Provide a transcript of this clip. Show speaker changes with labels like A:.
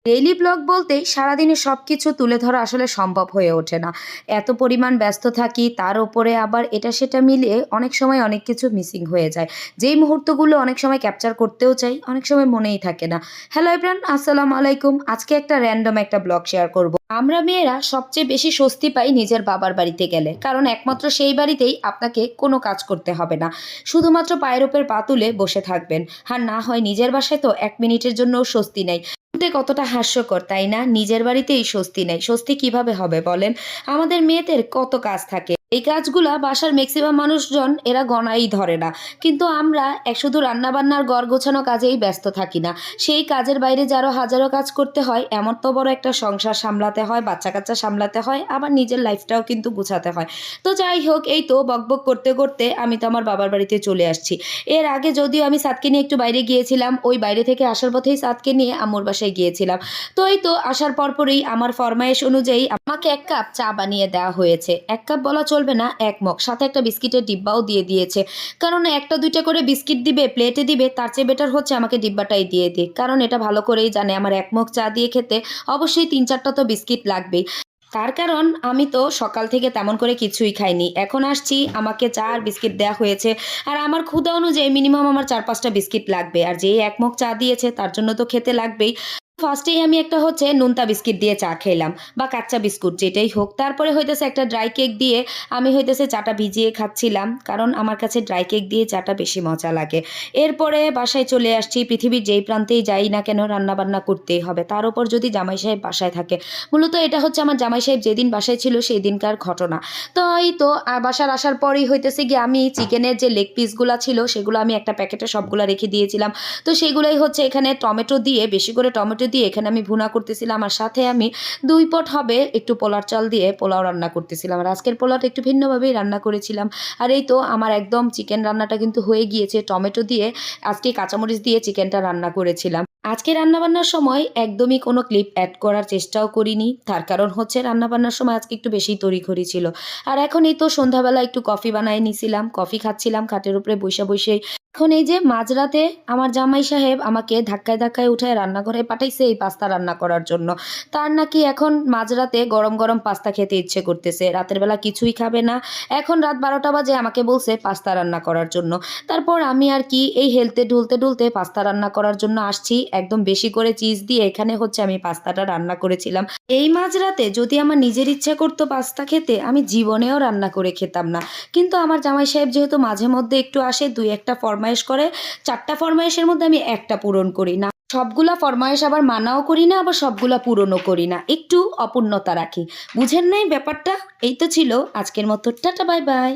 A: Daily blog বলতে সারাদিনে সবকিছু তুলে ধরা আসলে সম্ভব হয়ে ওঠে না। এত পরিমাণ ব্যস্ত থাকি, তার উপরে আবার এটা সেটা মিলিয়ে অনেক সময় অনেক কিছু মিসিং হয়ে যায়। যেই মুহূর্তগুলো অনেক সময় ক্যাপচার করতেও চাই, অনেক সময় মনেই থাকে না। হ্যালো এভরিওয়ান, আসসালামু আলাইকুম। আজকে একটা র‍্যান্ডম একটা ব্লগ শেয়ার করব। আমরা মেয়েরা সবচেয়ে বেশি স্বস্তি পাই নিজের বাবার বাড়িতে গেলে, কারণ একমাত্র সেই বাড়িতেই আপনাকে কোনো কাজ করতে হবে না। শুধুমাত্র পায়ের উপর পা তুলে বসে থাকবেন। আর না হয় নিজের বাসায় তো ১ মিনিটের জন্যও স্বস্তি নেই। শুনতে কতটা হাস্যকর তাই না? নিজের বাড়িতেই স্বস্তি নেই। স্বস্তি কিভাবে হবে বলেন? আমাদের মেয়েদের কত কাজ থাকে। এই কাজগুলা বাসার মেক্সিমাম মানুষজন এরা গণাই ধরে না। কিন্তু আমরা শুধু রান্নাবান্নার ঘর গোছানো কাজেই ব্যস্ত থাকি না। সেই কাজের বাইরে যে আরো হাজারো কাজ করতে হয়, এমন তো বড় একটা সংসার সামলাতে হয়, বাচ্চা-কাচ্চা সামলাতে হয়, আবার নিজের লাইফটাও কিন্তু গুছাতে হয়। তো যাই হোক, এই তো বকবক করতে, করতে আমি তো আমার বাবার বাড়িতে চলে আসছি। এর আগে যদিও আমি সাদকে নিয়ে একটু বাইরে গিয়েছিলাম, ওই বাইরে থেকে আসার পথেই সাদকে নিয়ে আম্মুর বাসায় গিয়েছিলাম। তো এই তো আসার পরপরই আমার ফরমায়েশ অনুযায়ী আমাকে ১ কাপ চা বানিয়ে দেওয়া হয়েছে। ১ কাপ বলা চলবে না, ১ মগ। সাথে একটা বিস্কিটের ডিব্বাও দিয়ে দিয়েছে। কারণ ১টা ২টা করে বিস্কিট দিবে, প্লেটে দিবে, তার চেয়ে বেটার হচ্ছে আমাকে ডিব্বাটাই দিয়ে দিক। কারণ এটা ভালো করেই জানে আমার ১ মগ চা দিয়ে খেতে অবশ্যই ৩-৪ টা তো বিস্কিট লাগবেই। তার কারণ আমি তো সকাল থেকে তেমন করে কিছুই খাইনি। এখন আসছি, আমাকে চা আর বিস্কিট দেয়া হয়েছে। আর আমার ক্ষুধা অনুযায়ী মিনিমাম আমার ৪-৫ টা বিস্কিট লাগবে। আর যেই ১ মগ চা দিয়েছে তার জন্য তো খেতে লাগবেই। ফার্স্টেই আমি একটা হচ্ছে নোনতা বিস্কিট দিয়ে চা খেলাম, বা কাচ্চা বিস্কুট যেটাই হোক। তারপরে হইতেছে একটা ড্রাই কেক দিয়ে আমি হইতেছে চাটা ভিজিয়ে খাচ্ছিলাম, কারণ আমার কাছে ড্রাই কেক দিয়ে চাটা বেশি মজা লাগে। এরপরে বাসায় চলে আসছি। পৃথিবীর যেই প্রান্তেই যাই না কেন, রান্নাবান্না করতেই হবে। তার উপর যদি জামাই সাহেব বাসায় থাকে। মূলত এটা হচ্ছে আমার জামাই সাহেব যেদিন বাসায় ছিল সেই দিনকার ঘটনা। তো এই তো বাসার আসার পরেই হইতেছে গিয়ে আমি চিকেনের যে লেগ পিসগুলা ছিল সেগুলো আমি একটা প্যাকেটে সবগুলা রেখে দিয়েছিলাম। তো সেগুলাই হচ্ছে এখানে টমেটো দিয়ে, বেশি করে টমেটো দিয়ে এখানে আমি ভুনা করতেছিলাম। আর সাথে আমি ২ পট হবে একটু পোলার চাল দিয়ে পোলাও রান্না করতেছিলাম। আর আজকের পোলাওটা একটু ভিন্নভাবেই রান্না করেছিলাম। আর এই তো আমার একদম চিকেন রান্নাটা কিন্তু হয়ে গিয়েছে। টমেটো দিয়ে আজকে কাঁচামরিচ দিয়ে চিকেনটা রান্না করেছিলাম। আজকে রান্নাবান্নার সময় একদমই কোনো ক্লিপ অ্যাড করার চেষ্টাও করিনি। তার কারণ হচ্ছে রান্নাবান্নার সময় আজকে একটু বেশিই তড়িঘড়ি ছিল। আর এখন এই তো সন্ধ্যাবেলা একটু কফি বানায় নিছিলাম। কফি খাচ্ছিলাম খাটের উপরে বইসা, বইসেই। এখন এই যে মাঝরাতে আমার জামাই সাহেব আমাকে ধাক্কায়, ধাক্কায় উঠায় রান্নাঘরে পাঠাইছে এই পাস্তা রান্না করার জন্য। তার নাকি এখন মাঝরাতে গরম, গরম পাস্তা খেতে ইচ্ছে করতেছে। রাতের বেলা কিছুই খাবে না। এখন রাত ১২টা বাজে আমাকে বলছে পাস্তা রান্না করার জন্য। তারপর আমি আর কি এই হেলতে ঢুলতে, ঢুলতে পাস্তা রান্না করার জন্য আসছি। একদম বেশি করে চিজ দিয়ে এখানে হচ্ছে আমি পাস্তাটা রান্না করেছিলাম। এই মাঝরাতে যদি আমার নিজের ইচ্ছা করতো পাস্তা খেতে, আমি জীবনেও রান্না করে খেতাম না। কিন্তু আমার জামাই সাহেব যেহেতু মাঝে মধ্যে একটু আসে, ২-১ টা ফরমায়েশ করে, ৪ টা ফরমায়েশের মধ্যে আমি ১ টা পূরণ করি না। সবগুলা ফরমায়েশ আবার মানাও করি না, আবার সবগুলা পূরণও করি না। একটু অপূর্ণতা রাখি। বুঝেন নাই ব্যাপারটা? এই তো ছিল আজকের মতো। Tata, bye bye.